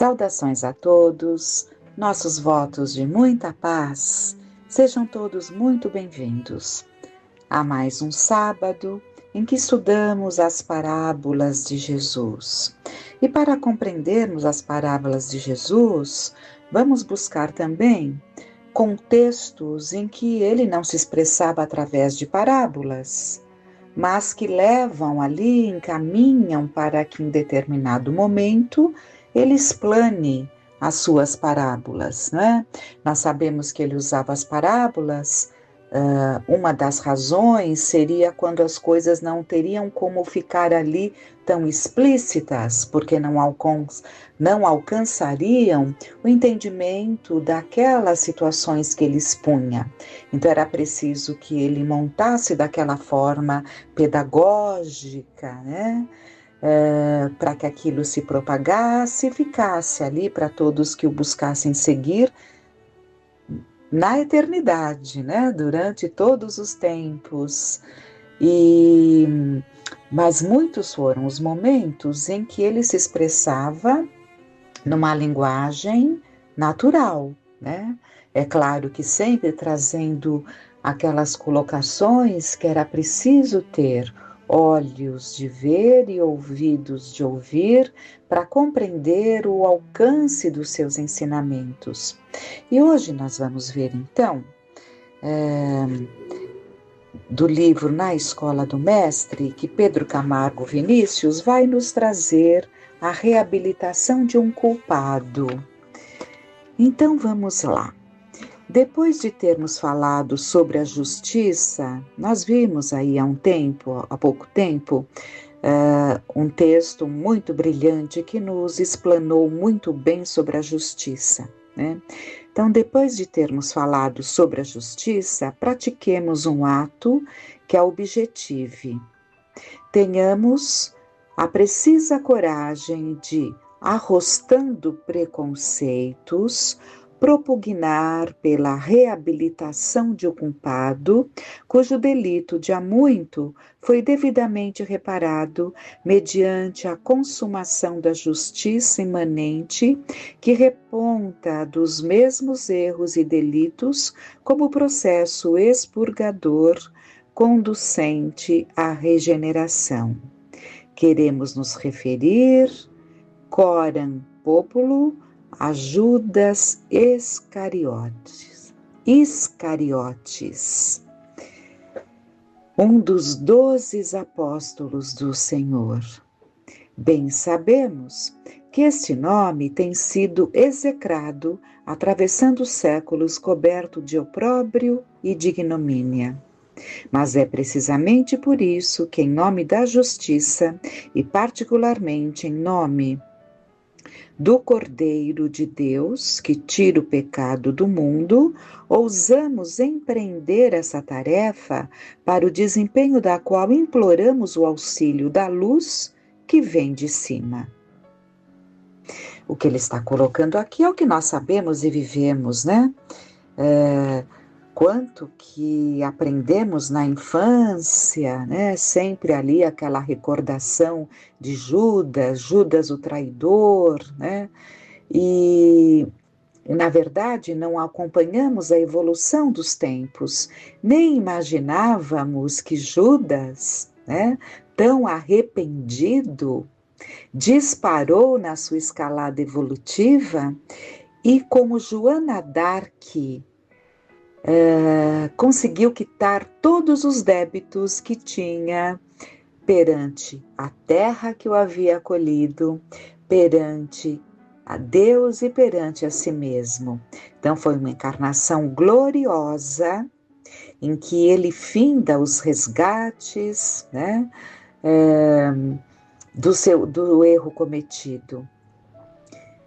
Saudações a todos, nossos votos de muita paz, sejam todos muito bem-vindos a mais um sábado em que estudamos as parábolas de Jesus. E para compreendermos as parábolas de Jesus, vamos buscar também contextos em que ele não se expressava através de parábolas, mas que levam ali, encaminham para que em determinado momento ele explane as suas parábolas, né? Nós sabemos que ele usava as parábolas, uma das razões seria quando as coisas não teriam como ficar ali tão explícitas, porque não alcançariam o entendimento daquelas situações que ele expunha. Então era preciso que ele montasse daquela forma pedagógica, né? Para que aquilo se propagasse e ficasse ali para todos que o buscassem seguir na eternidade, né? Durante todos os tempos. Mas muitos foram os momentos em que ele se expressava numa linguagem natural, né? É claro que sempre trazendo aquelas colocações que era preciso ter olhos de ver e ouvidos de ouvir para compreender o alcance dos seus ensinamentos. E hoje nós vamos ver então do livro Na Escola do Mestre, que Pedro Camargo Vinícius vai nos trazer a reabilitação de um culpado. Então vamos lá. Depois de termos falado sobre a justiça, nós vimos aí há pouco tempo, um texto muito brilhante que nos explanou muito bem sobre a justiça, né? Então, depois de termos falado sobre a justiça, pratiquemos um ato que a objetive. Tenhamos a precisa coragem de, arrostando preconceitos, propugnar pela reabilitação de um culpado, cujo delito de há muito foi devidamente reparado mediante a consumação da justiça imanente, que reponta dos mesmos erros e delitos como processo expurgador conducente à regeneração. Queremos nos referir, coram populo, a Judas Iscariotes, um dos 12 apóstolos do Senhor. Bem sabemos que este nome tem sido execrado, atravessando os séculos coberto de opróbrio e de ignomínia. Mas é precisamente por isso que, em nome da justiça, e particularmente em nome do Cordeiro de Deus, que tira o pecado do mundo, ousamos empreender essa tarefa, para o desempenho da qual imploramos o auxílio da luz que vem de cima. O que ele está colocando aqui é o que nós sabemos e vivemos, né? Quanto que aprendemos na infância, né? Sempre ali aquela recordação de Judas o traidor, né? E na verdade não acompanhamos a evolução dos tempos, nem imaginávamos que Judas, né, tão arrependido, disparou na sua escalada evolutiva e, como Joana d'Arc, conseguiu quitar todos os débitos que tinha perante a terra que o havia acolhido, perante a Deus e perante a si mesmo. Então foi uma encarnação gloriosa em que ele finda os resgates, né, do erro cometido.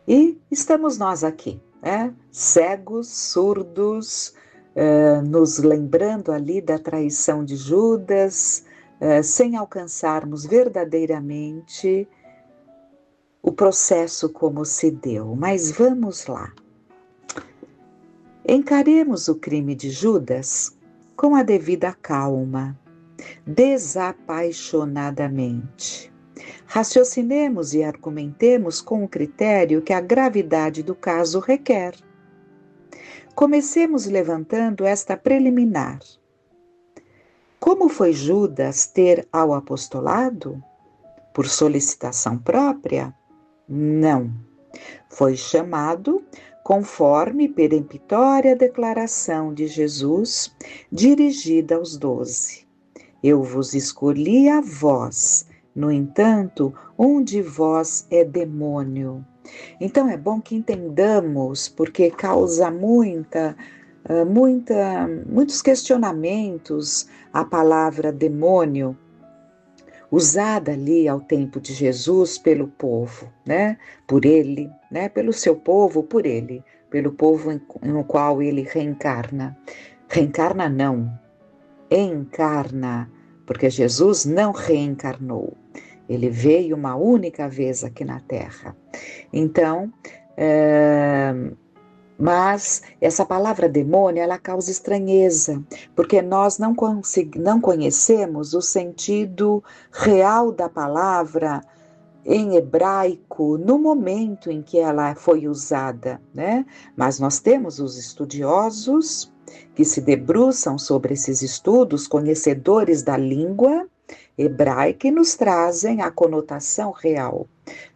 E estamos nós aqui, né, cegos, surdos, nos lembrando ali da traição de Judas, sem alcançarmos verdadeiramente o processo como se deu. Mas vamos lá. Encaremos o crime de Judas com a devida calma, desapaixonadamente. Raciocinemos e argumentemos com o critério que a gravidade do caso requer. Comecemos levantando esta preliminar. Como foi Judas ter ao apostolado? Por solicitação própria? Não. Foi chamado conforme peremptória declaração de Jesus dirigida aos 12. Eu vos escolhi a vós, no entanto, um de vós é demônio. Então é bom que entendamos, porque causa muitos questionamentos a palavra demônio, usada ali ao tempo de Jesus pelo povo, né? Por ele, né? Pelo seu povo, por ele, pelo povo no qual ele reencarna. Reencarna não, encarna, porque Jesus não reencarnou. Ele veio uma única vez aqui na Terra. Então, mas essa palavra demônio, ela causa estranheza, porque nós não conhecemos o sentido real da palavra em hebraico no momento em que ela foi usada, né? Mas nós temos os estudiosos que se debruçam sobre esses estudos, conhecedores da língua hebraica, e nos trazem a conotação real.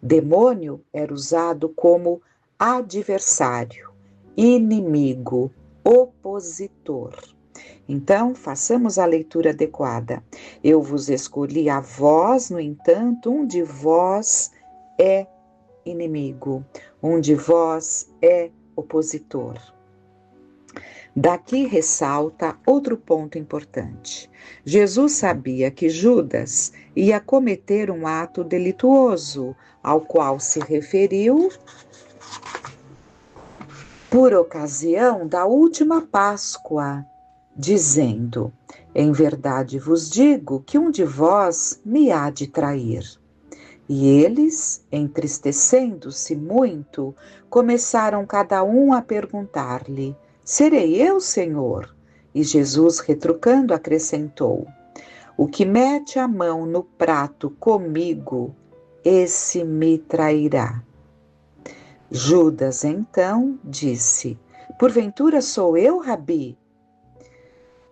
Demônio era usado como adversário, inimigo, opositor. Então, façamos a leitura adequada. Eu vos escolhi a vós, no entanto, um de vós é inimigo, um de vós é opositor. Daqui ressalta outro ponto importante. Jesus sabia que Judas ia cometer um ato delituoso, ao qual se referiu por ocasião da última Páscoa, dizendo: em verdade vos digo que um de vós me há de trair. E eles, entristecendo-se muito, começaram cada um a perguntar-lhe: serei eu, Senhor? E Jesus, retrucando, acrescentou: o que mete a mão no prato comigo, esse me trairá. Judas, então, disse: porventura sou eu, Rabi?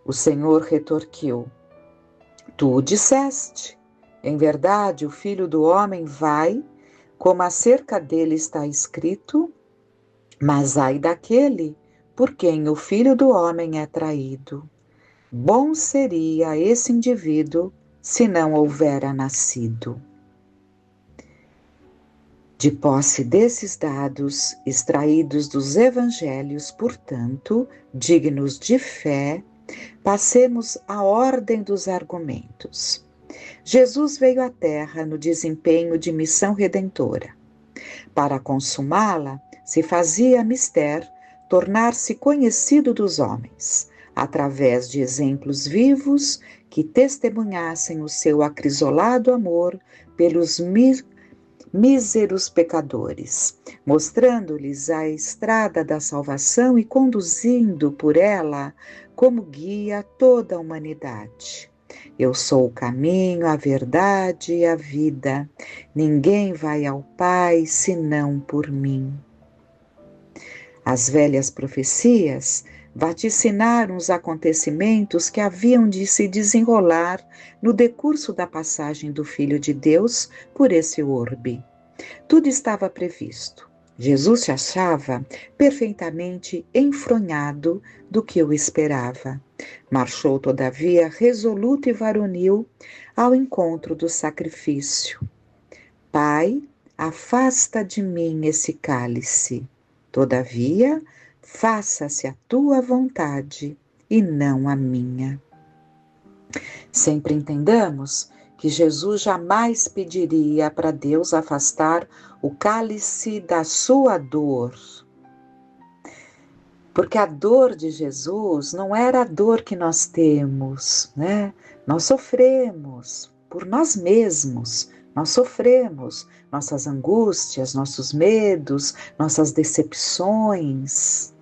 O Senhor retorquiu: tu o disseste. Em verdade, o Filho do Homem vai, como acerca dele está escrito, mas ai daquele por quem o Filho do Homem é traído. Bom seria esse indivíduo se não houvera nascido. De posse desses dados, extraídos dos evangelhos, portanto, dignos de fé, passemos à ordem dos argumentos. Jesus veio à Terra no desempenho de missão redentora. Para consumá-la, se fazia mister tornar-se conhecido dos homens, através de exemplos vivos que testemunhassem o seu acrisolado amor pelos míseros pecadores, mostrando-lhes a estrada da salvação e conduzindo por ela como guia toda a humanidade. Eu sou o caminho, a verdade e a vida. Ninguém vai ao Pai senão por mim. As velhas profecias vaticinaram os acontecimentos que haviam de se desenrolar no decurso da passagem do Filho de Deus por esse orbe. Tudo estava previsto. Jesus se achava perfeitamente enfronhado do que o esperava. Marchou, todavia, resoluto e varonil ao encontro do sacrifício. Pai, afasta de mim esse cálice. Todavia, faça-se a tua vontade e não a minha. Sempre entendamos que Jesus jamais pediria para Deus afastar o cálice da sua dor. Porque a dor de Jesus não era a dor que nós temos, né? Nós sofremos por nós mesmos, nós sofremos nossas angústias, nossos medos, nossas decepções,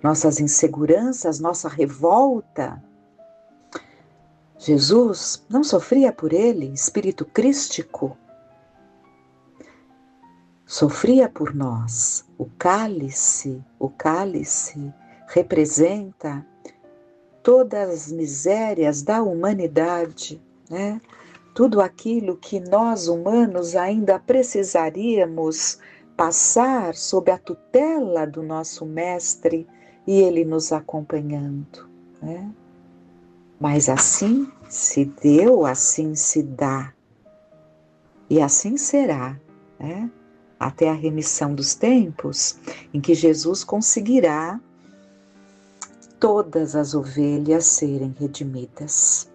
nossas inseguranças, nossa revolta. Jesus não sofria por ele, espírito crístico, sofria por nós. O cálice representa todas as misérias da humanidade, né? Tudo aquilo que nós humanos ainda precisaríamos passar sob a tutela do nosso mestre e ele nos acompanhando, né? Mas assim se deu, assim se dá e assim será, né? Até a remissão dos tempos em que Jesus conseguirá todas as ovelhas serem redimidas,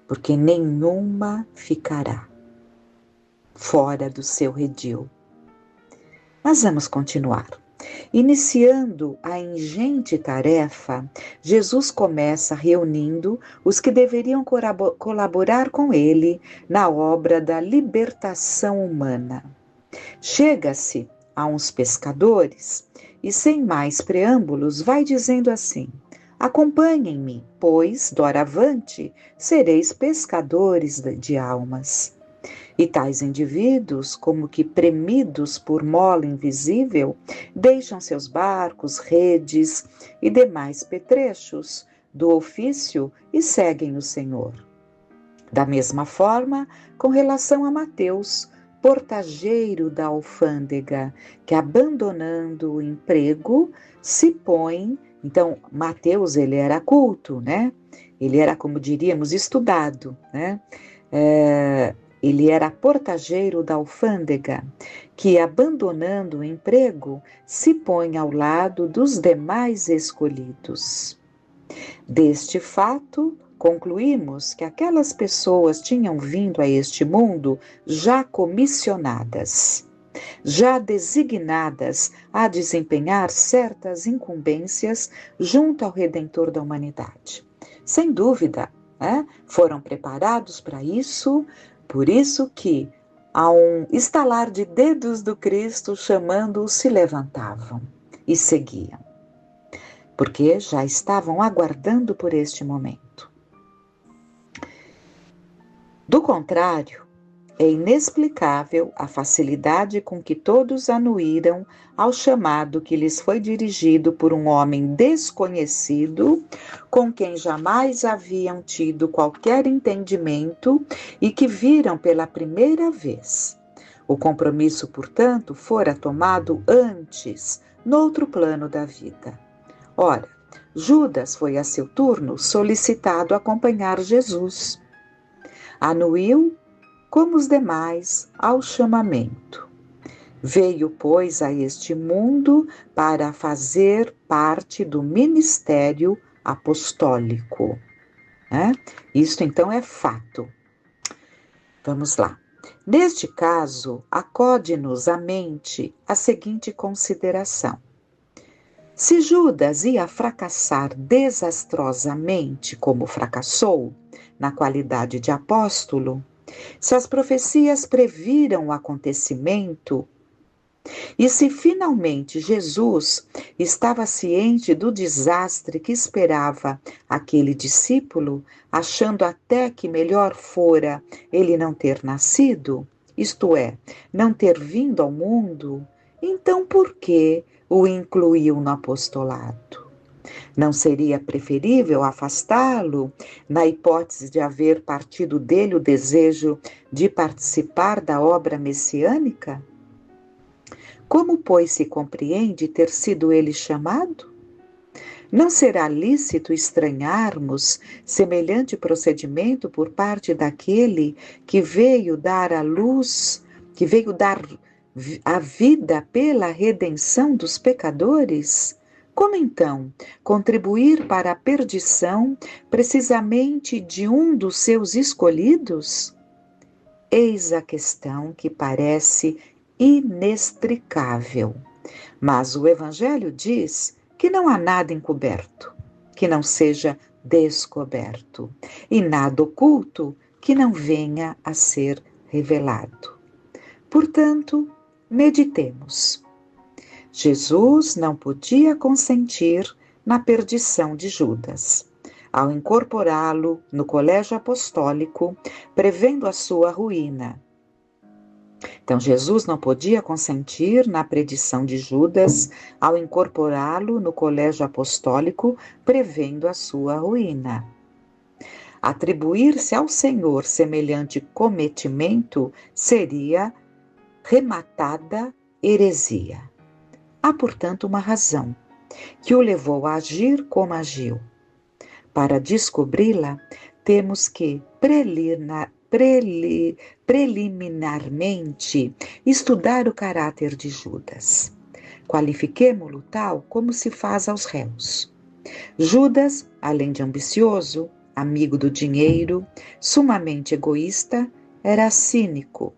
porque nenhuma ficará fora do seu redil. Mas vamos continuar. Iniciando a ingente tarefa, Jesus começa reunindo os que deveriam colaborar com ele na obra da libertação humana. Chega-se a uns pescadores e, sem mais preâmbulos, vai dizendo assim: acompanhem-me, pois, doravante, sereis pescadores de almas. E tais indivíduos, como que premidos por mola invisível, deixam seus barcos, redes e demais petrechos do ofício e seguem o Senhor. Da mesma forma, com relação a Mateus, portageiro da alfândega, que abandonando o emprego, se põe. Então, Mateus, ele era culto, né? Ele era, como diríamos, estudado, né? Ele era portageiro da alfândega, que, abandonando o emprego, se põe ao lado dos demais escolhidos. Deste fato, concluímos que aquelas pessoas tinham vindo a este mundo já comissionadas, já designadas a desempenhar certas incumbências junto ao Redentor da humanidade. Sem dúvida, foram preparados para isso. Por isso que, a um estalar de dedos do Cristo, chamando-os, se levantavam e seguiam, porque já estavam aguardando por este momento. Do contrário, é inexplicável a facilidade com que todos anuíram ao chamado que lhes foi dirigido por um homem desconhecido, com quem jamais haviam tido qualquer entendimento e que viram pela primeira vez. O compromisso, portanto, fora tomado antes, noutro plano da vida. Ora, Judas foi a seu turno solicitado a acompanhar Jesus. Anuiu como os demais ao chamamento. Veio, pois, a este mundo para fazer parte do ministério apostólico. Isto, então, é fato. Vamos lá. Neste caso, acode-nos à mente a seguinte consideração. Se Judas ia fracassar desastrosamente, como fracassou, na qualidade de apóstolo, se as profecias previram o acontecimento, e se finalmente Jesus estava ciente do desastre que esperava aquele discípulo, achando até que melhor fora ele não ter nascido, isto é, não ter vindo ao mundo, então por que o incluiu no apostolado? Não seria preferível afastá-lo, na hipótese de haver partido dele o desejo de participar da obra messiânica? Como, pois, se compreende ter sido ele chamado? Não será lícito estranharmos semelhante procedimento por parte daquele que veio dar a luz, que veio dar a vida pela redenção dos pecadores? Como então contribuir para a perdição precisamente de um dos seus escolhidos? Eis a questão que parece inextricável. Mas o Evangelho diz que não há nada encoberto que não seja descoberto, e nada oculto que não venha a ser revelado. Portanto, meditemos. Jesus não podia consentir na perdição de Judas, ao incorporá-lo no colégio apostólico, prevendo a sua ruína. Então, Jesus não podia consentir na predição de Judas ao incorporá-lo no colégio apostólico, prevendo a sua ruína. Atribuir-se ao Senhor semelhante cometimento seria rematada heresia. Há, portanto, uma razão que o levou a agir como agiu. Para descobri-la, temos que preliminarmente estudar o caráter de Judas. Qualifiquemo-lo tal como se faz aos réus. Judas, além de ambicioso, amigo do dinheiro, sumamente egoísta, era cínico.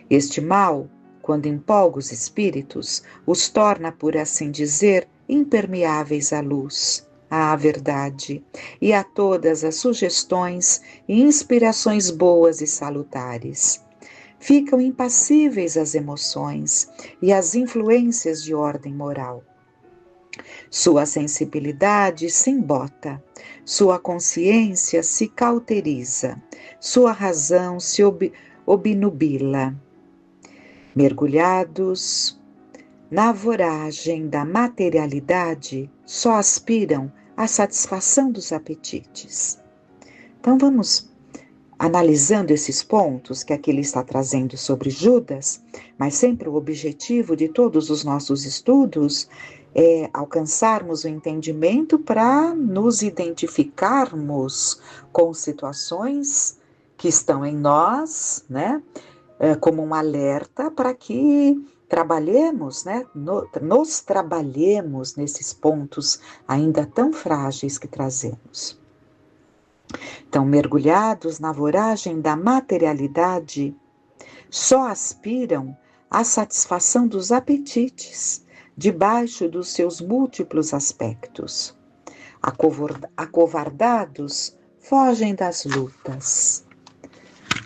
Este mal, quando empolga os espíritos, os torna, por assim dizer, impermeáveis à luz, à verdade e a todas as sugestões e inspirações boas e salutares. Ficam impassíveis às emoções e às influências de ordem moral. Sua sensibilidade se embota, sua consciência se cauteriza, sua razão se obnubila. Mergulhados na voragem da materialidade, só aspiram à satisfação dos apetites. Então vamos analisando esses pontos que aqui ele está trazendo sobre Judas, mas sempre o objetivo de todos os nossos estudos é alcançarmos o entendimento para nos identificarmos com situações que estão em nós, né? Como um alerta para que trabalhemos, né? Nos trabalhemos nesses pontos ainda tão frágeis que trazemos. Então, mergulhados na voragem da materialidade, só aspiram à satisfação dos apetites, debaixo dos seus múltiplos aspectos. Acovardados, fogem das lutas.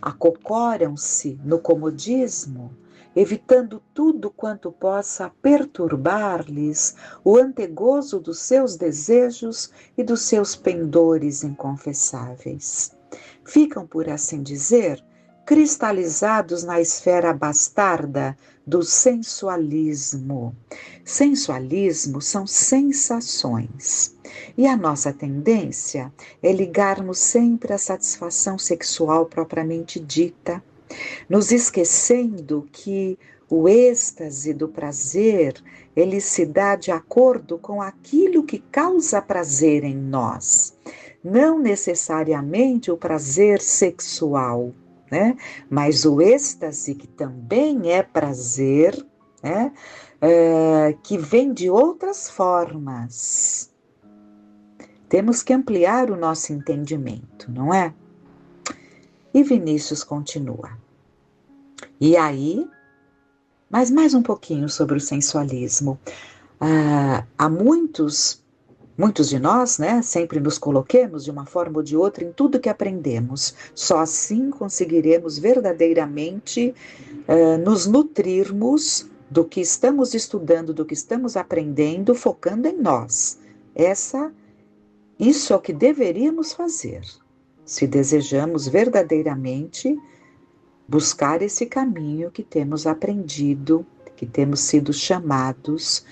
Acocoram-se no comodismo, evitando tudo quanto possa perturbar-lhes o antegozo dos seus desejos e dos seus pendores inconfessáveis. Ficam, por assim dizer, cristalizados na esfera bastarda do sensualismo. Sensualismo são sensações. E a nossa tendência é ligarmos sempre à satisfação sexual propriamente dita, nos esquecendo que o êxtase do prazer, ele se dá de acordo com aquilo que causa prazer em nós, não necessariamente o prazer sexual, né? Mas o êxtase, que também é prazer, né? Que vem de outras formas. Temos que ampliar o nosso entendimento, não é? E Vinícius continua. E aí, mas mais um pouquinho sobre o sensualismo. Há muitos de nós, né, sempre nos coloquemos de uma forma ou de outra em tudo que aprendemos. Só assim conseguiremos verdadeiramente nos nutrirmos do que estamos estudando, do que estamos aprendendo, focando em nós. Isso é o que deveríamos fazer, se desejamos verdadeiramente buscar esse caminho que temos aprendido, que temos sido chamados,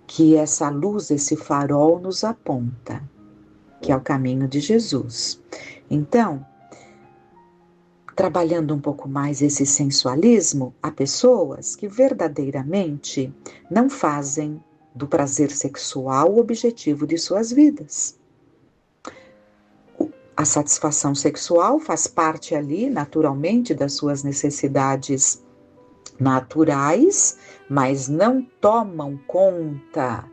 que essa luz, esse farol nos aponta, que é o caminho de Jesus. Então, trabalhando um pouco mais esse sensualismo, há pessoas que verdadeiramente não fazem do prazer sexual o objetivo de suas vidas. A satisfação sexual faz parte ali, naturalmente, das suas necessidades naturais, mas não tomam conta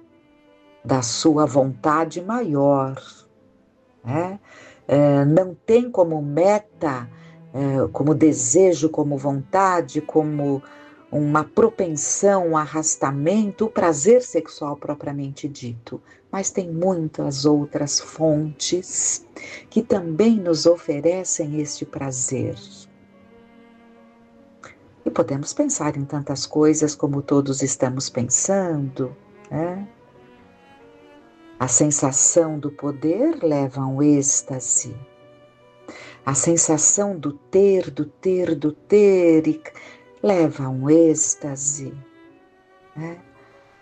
da sua vontade maior, né? Não tem como meta, como desejo, como vontade, como uma propensão, um arrastamento, o prazer sexual propriamente dito. Mas tem muitas outras fontes que também nos oferecem este prazer. E podemos pensar em tantas coisas como todos estamos pensando, né? A sensação do poder leva a um êxtase. A sensação do ter, e leva a um êxtase, né?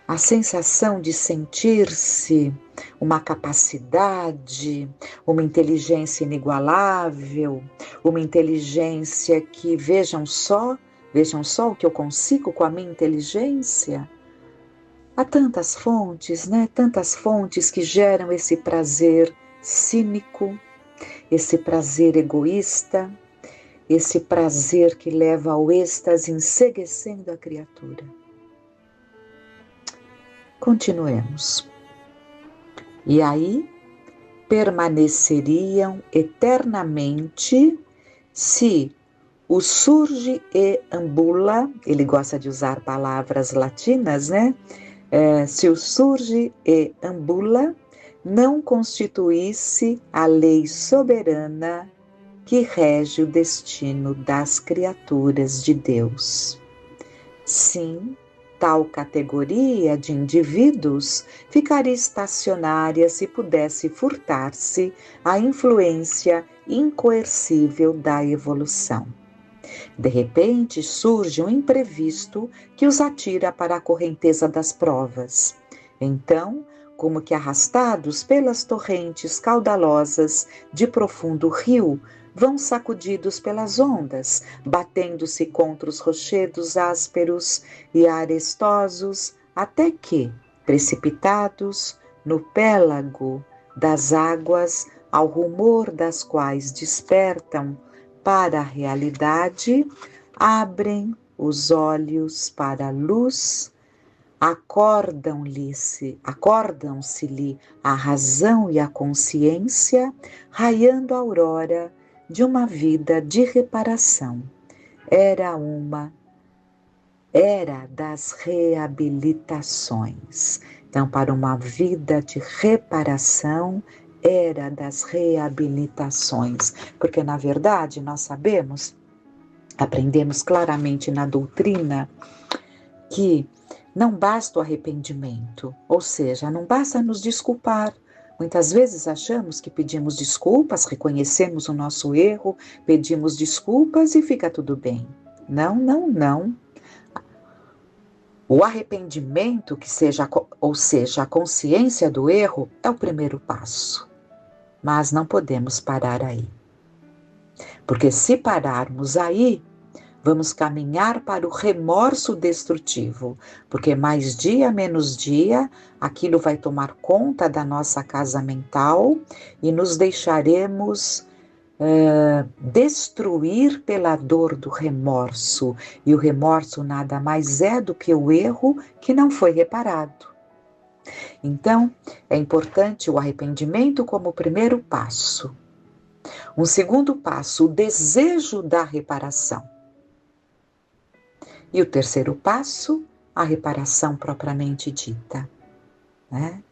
A sensação de sentir-se uma capacidade, uma inteligência inigualável, uma inteligência que vejam só o que eu consigo com a minha inteligência. Há tantas fontes, né? Tantas fontes que geram esse prazer cínico, esse prazer egoísta, esse prazer que leva ao êxtase, enceguecendo a criatura. Continuemos. E aí permaneceriam eternamente se o surge e ambula, ele gosta de usar palavras latinas, né? Se o surge e ambula não constituísse a lei soberana que rege o destino das criaturas de Deus. Sim, tal categoria de indivíduos ficaria estacionária se pudesse furtar-se à influência incoercível da evolução. De repente surge um imprevisto que os atira para a correnteza das provas. Então, como que arrastados pelas torrentes caudalosas de profundo rio, vão sacudidos pelas ondas, batendo-se contra os rochedos ásperos e arestosos, até que, precipitados no pélago das águas, ao rumor das quais despertam para a realidade, abrem os olhos para a luz, acordam-se-lhe a razão e a consciência, raiando a aurora de uma vida de reparação. Era das reabilitações. Então, para uma vida de reparação, era das reabilitações. Porque, na verdade, nós sabemos, aprendemos claramente na doutrina, que não basta o arrependimento, ou seja, não basta nos desculpar. Muitas vezes achamos que pedimos desculpas, reconhecemos o nosso erro, pedimos desculpas e fica tudo bem. Não, não, não. O arrependimento, ou seja, a consciência do erro, é o primeiro passo. Mas não podemos parar aí. Porque se pararmos aí, vamos caminhar para o remorso destrutivo, porque mais dia, menos dia, aquilo vai tomar conta da nossa casa mental e nos deixaremos destruir pela dor do remorso. E o remorso nada mais é do que o erro que não foi reparado. Então, é importante o arrependimento como primeiro passo. Um segundo passo, o desejo da reparação. E o terceiro passo, a reparação propriamente dita, né?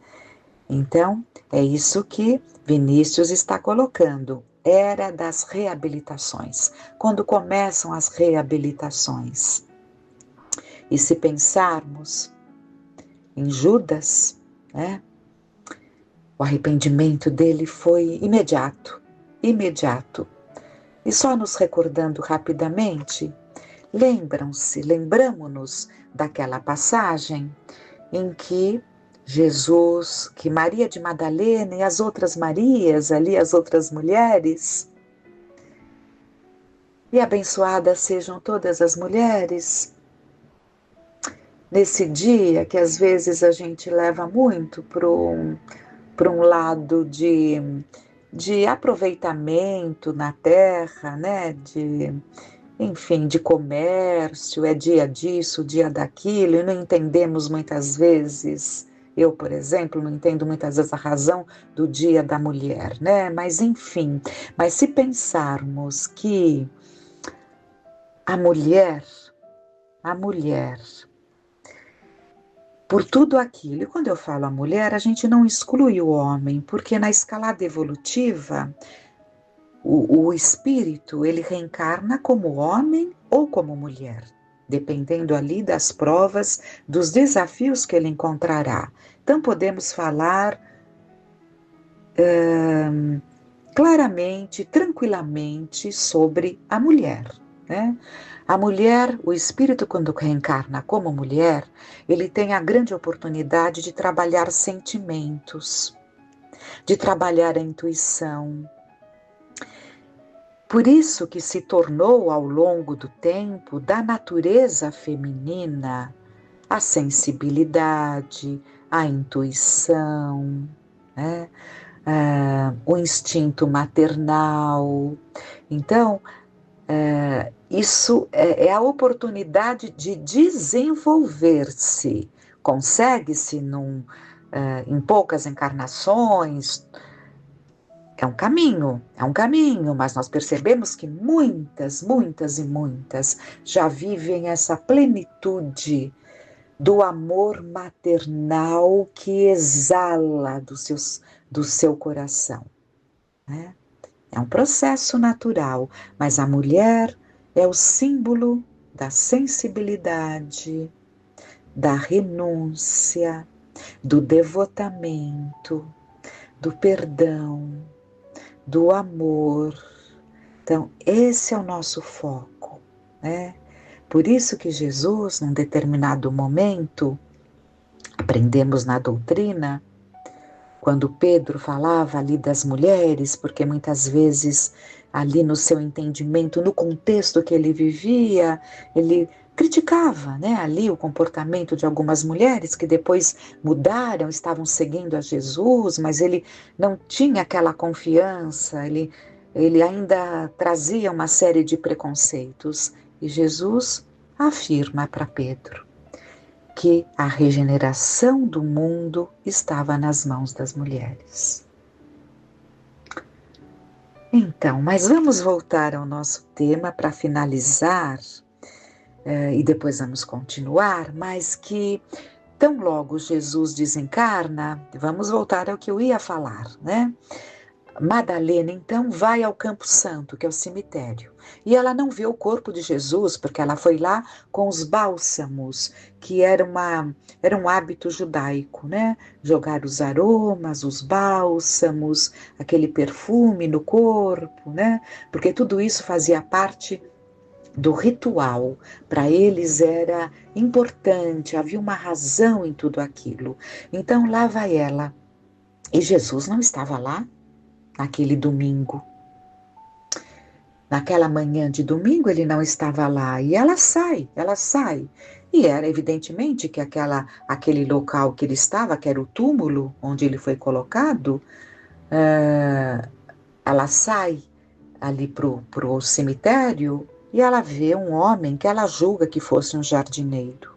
Então, é isso que Vinícius está colocando. Era das reabilitações. Quando começam as reabilitações? E se pensarmos em Judas, né? O arrependimento dele foi imediato. E só nos recordando rapidamente, lembramos-nos daquela passagem em que Jesus, que Maria de Madalena e as outras Marias ali, as outras mulheres, e abençoadas sejam todas as mulheres, nesse dia que às vezes a gente leva muito para um lado de aproveitamento na terra, né, enfim, de comércio, é dia disso, dia daquilo, e não entendemos muitas vezes, eu, por exemplo, não entendo muitas vezes a razão do Dia da Mulher, né? Mas enfim, mas se pensarmos que a mulher, por tudo aquilo, e quando eu falo a mulher, a gente não exclui o homem, porque na escalada evolutiva, o espírito, ele reencarna como homem ou como mulher, dependendo ali das provas, dos desafios que ele encontrará. Então podemos falar claramente, tranquilamente sobre a mulher, né? A mulher, o espírito, quando reencarna como mulher, ele tem a grande oportunidade de trabalhar sentimentos, de trabalhar a intuição. Por isso que se tornou, ao longo do tempo, da natureza feminina, a sensibilidade, a intuição, né? O instinto maternal. Então, isso é a oportunidade de desenvolver-se. Consegue-se em poucas encarnações. É um caminho, mas nós percebemos que muitas, muitas e muitas já vivem essa plenitude do amor maternal que exala do seu coração, né? É um processo natural, mas a mulher é o símbolo da sensibilidade, da renúncia, do devotamento, do perdão, do amor. Então, esse é o nosso foco, né? Por isso que Jesus, num determinado momento, aprendemos na doutrina, quando Pedro falava ali das mulheres, porque muitas vezes ali no seu entendimento, no contexto que ele vivia, ele criticava, né, ali o comportamento de algumas mulheres que depois mudaram, estavam seguindo a Jesus, mas ele não tinha aquela confiança, ele ainda trazia uma série de preconceitos. E Jesus afirma para Pedro que a regeneração do mundo estava nas mãos das mulheres. Então, mas vamos voltar ao nosso tema para finalizar, e depois vamos continuar, mas que tão logo Jesus desencarna, vamos voltar ao que eu ia falar, né? Madalena, então, vai ao Campo Santo, que é o cemitério, e ela não vê o corpo de Jesus, porque ela foi lá com os bálsamos, que era um hábito judaico, né? Jogar os aromas, os bálsamos, aquele perfume no corpo, né? Porque tudo isso fazia parte do ritual. Para eles era importante, havia uma razão em tudo aquilo. Então lá vai ela. E Jesus não estava lá naquele domingo. Naquela manhã de domingo ele não estava lá e ela sai. E era evidentemente que aquele local que ele estava, que era o túmulo onde ele foi colocado, ela sai ali pro cemitério e ela vê um homem que ela julga que fosse um jardineiro.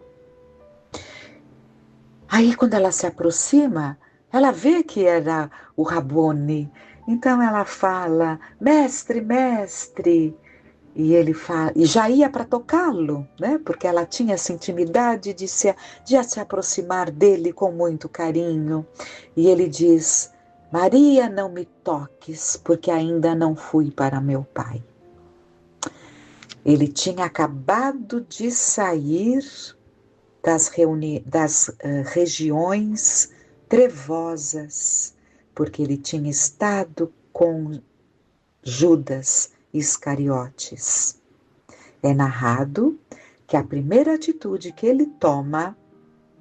Aí quando ela se aproxima, ela vê que era o Rabboni. Então ela fala, mestre, mestre. E ele fala, e já ia para tocá-lo, né? Porque ela tinha essa intimidade de se aproximar dele com muito carinho. E ele diz, Maria, não me toques, porque ainda não fui para meu pai. Ele tinha acabado de sair das regiões trevosas, porque ele tinha estado com Judas Iscariotes. É narrado que a primeira atitude que ele toma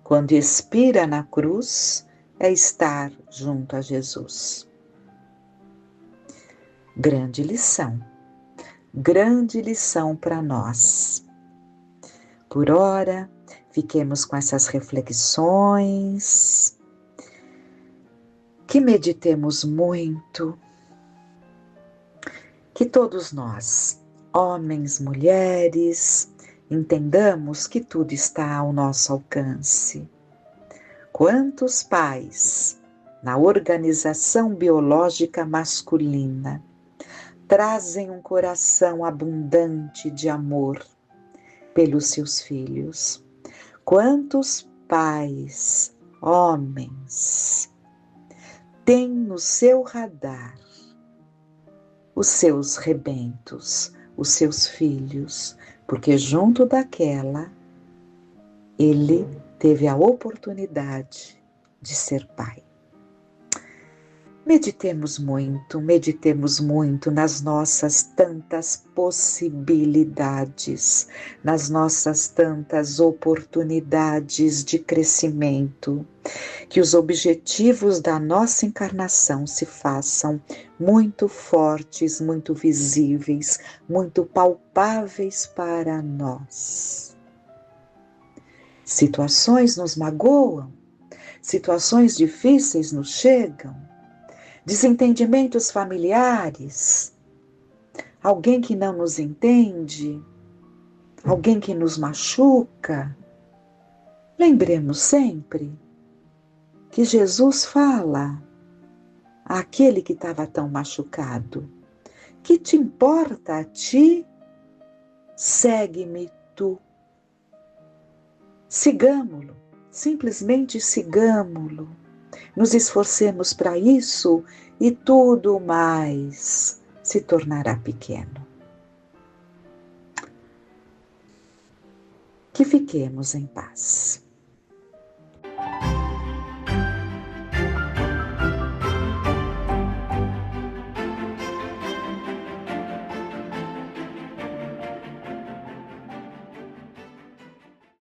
quando expira na cruz é estar junto a Jesus. Grande lição para nós. Por ora, fiquemos com essas reflexões, que meditemos muito, que todos nós, homens, mulheres, entendamos que tudo está ao nosso alcance. Quantos pais, na organização biológica masculina, trazem um coração abundante de amor pelos seus filhos? Quantos pais, homens, têm no seu radar os seus rebentos, os seus filhos, porque junto daquela ele teve a oportunidade de ser pai. Meditemos muito nas nossas tantas possibilidades, nas nossas tantas oportunidades de crescimento, que os objetivos da nossa encarnação se façam muito fortes, muito visíveis, muito palpáveis para nós. Situações nos magoam, situações difíceis nos chegam, desentendimentos familiares, alguém que não nos entende, alguém que nos machuca. Lembremos sempre que Jesus fala àquele que estava tão machucado: que te importa a ti? Segue-me tu. Sigamo-lo, simplesmente sigamo-lo. Nos esforcemos para isso e tudo mais se tornará pequeno. Que fiquemos em paz.